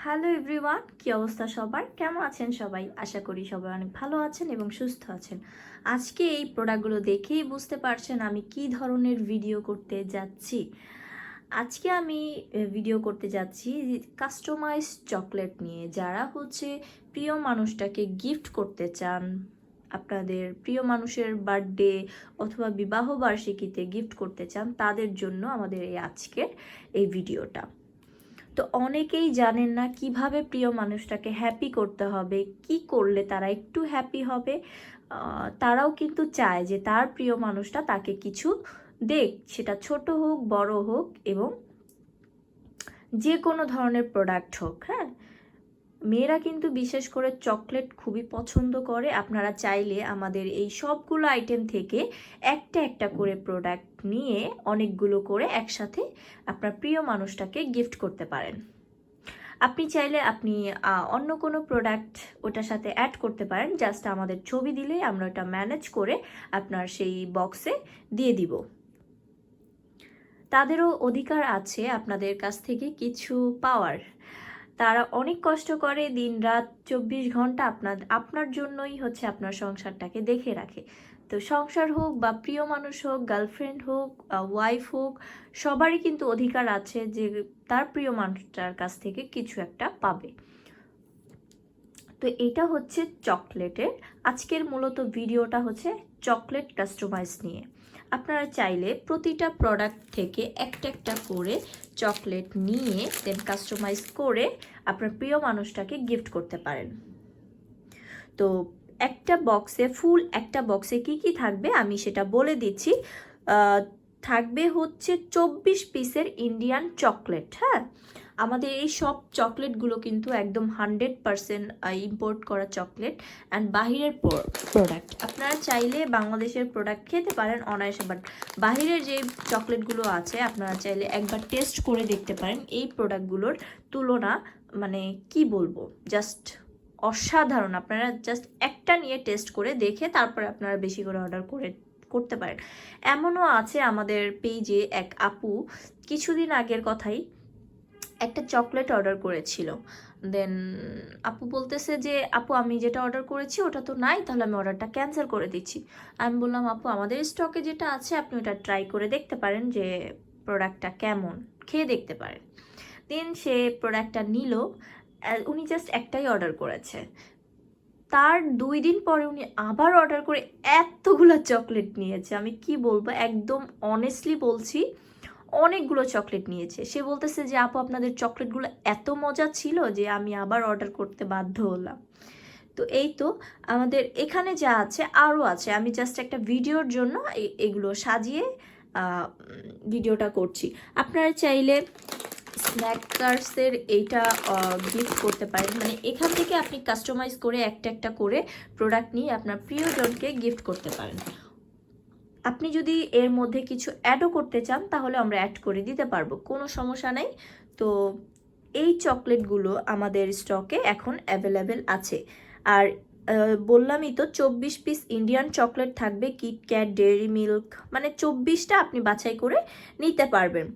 Hello everyone, কি অবস্থা সবার? কেমন আছেন সবাই? আশা করি সবাই অনেক ভালো আছেন এবং সুস্থ আছেন। আজকে এই প্রোডাক্টগুলো দেখেই বুঝতে পারছেন আমি কি ধরনের ভিডিও করতে যাচ্ছি। আজকে আমি ভিডিও করতে যাচ্ছি কাস্টমাইজ চকলেট নিয়ে। যারা প্রিয় মানুষটাকে গিফট করতে চান, আপনাদের প্রিয় মানুষের বার্থডে অথবা বিবাহ বার্ষিকীতে গিফট করতে চান, তাদের জন্য আমাদের আজকের এই ভিডিওটা। তো অনেকেই জানেন না কিভাবে প্রিয় মানুষটাকে হ্যাপি করতে হবে, কি করলে তারা একটু হ্যাপি হবে। তারাও কিন্তু চায় যে তার প্রিয় মানুষটা তাকে কিছু দেখ, সেটা ছোট হোক বড় হোক এবং যে কোনো ধরনের প্রোডাক্ট হোক। হ্যাঁ, মেয়েরা কিন্তু বিশেষ করে চকলেট খুবই পছন্দ করে। আপনারা চাইলে আমাদের এই সবগুলো আইটেম থেকে একটা একটা করে প্রোডাক্ট নিয়ে অনেকগুলো করে একসাথে আপনার প্রিয় মানুষটাকে গিফট করতে পারেন। আপনি চাইলে আপনি অন্য কোনো প্রোডাক্ট ওটার সাথে অ্যাড করতে পারেন। জাস্ট আমাদের ছবি দিলেই আমরা ওটা ম্যানেজ করে আপনার সেই বক্সে দিয়ে দিব। তাদেরও অধিকার আছে আপনাদের কাছ থেকে কিছু পাওয়ার। তারা অনেক কষ্ট করে, দিন রাত 24 ঘন্টা আপনার জন্যই আপনার সংসারটাকে দেখে রাখে। তো সংসার হোক বা প্রিয় মানুষ হোক, গার্লফ্রেন্ড হোক, ওয়াইফ হোক, সবারই কিন্তু অধিকার আছে যে তার প্রিয় মানুষটার কাছ থেকে কিছু একটা পাবে। তো এটা চকলেটের আজকের মূলত ভিডিওটা চকলেট কাস্টমাইজ নিয়ে। আপনারা চাইলে প্রতিটা প্রোডাক্ট থেকে একটা একটা করে চকলেট নিয়ে দেন কাস্টমাইজ করে আপনার প্রিয় মানুষটাকে গিফট করতে পারেন। তো একটা বক্সে কি কি থাকবে আমি সেটা বলে দিচ্ছি। থাকবে 24 পিসের ইন্ডিয়ান চকলেট। হ্যাঁ, আমাদের এই সব চকলেটগুলো কিন্তু একদম 100% ইম্পোর্ট করা চকলেট অ্যান্ড বাহিরের প্রোডাক্ট। আপনারা চাইলে বাংলাদেশের প্রোডাক্ট খেতে পারেন অনায়াসে, বাট বাহিরের যে চকলেটগুলো আছে আপনারা চাইলে একবার টেস্ট করে দেখতে পারেন। এই প্রোডাক্টগুলোর তুলনা মানে কি বলবো, জাস্ট অসাধারণ। আপনারা জাস্ট একটা নিয়ে টেস্ট করে দেখে তারপরে আপনারা বেশি করে অর্ডার করতে পারেন। এমনও আছে আমাদের পেজে এক আপু কিছুদিন আগের কথাই একটা চকলেট অর্ডার করেছিল। দেন আপু বলতেছে যে আপু আমি যেটা অর্ডার করেছি ওটা তো নাই, তাহলে আমি অর্ডারটা ক্যান্সেল করে দিচ্ছি। আমি বললাম আপু আমাদের স্টকে যেটা আছে আপনি ওটা ট্রাই করে দেখতে পারেন যে প্রোডাক্টটা কেমন, খেয়ে দেখতে পারেন। দেন সে প্রোডাক্টটা নিল। উনি জাস্ট একটাই অর্ডার করেছে। তার 2 দিন পরে উনি আবার অর্ডার করে এতগুলো চকলেট নিয়েছে। আমি কি বলবো, একদম অনেস্টলি বলছি, অনেকগুলো চকলেট নিয়েছে। সে বলতেছে যে আপু আপনাদের চকলেটগুলো এত মজা ছিল যে আমি আবার অর্ডার করতে বাধ্য হলাম। তো এই তো আমাদের এখানে যা আছে আরও আছে। আমি জাস্ট একটা ভিডিওর জন্য এগুলো সাজিয়ে ভিডিওটা করছি। আপনারা চাইলে স্ন্যাকার্সের এইটা গিফট করতে পারেন। মানে এখান থেকে আপনি কাস্টমাইজ করে একটা একটা করে প্রোডাক্ট নিয়ে আপনার প্রিয়জনকে গিফট করতে পারেন। আপনি যদি এর মধ্যে কিছু অ্যাডও করতে চান তাহলে আমরা অ্যাড করে দিতে পারবো, কোনো সমস্যা নেই। তো এই চকলেটগুলো আমাদের স্টকে এখন অ্যাভেলেবেল আছে। আর বললামই তো 24 পিস ইন্ডিয়ান চকলেট থাকবে, কিটক্যাট, ডেয়ারি মিল্ক, মানে 24টা আপনি বাছাই করে নিতে পারবেন।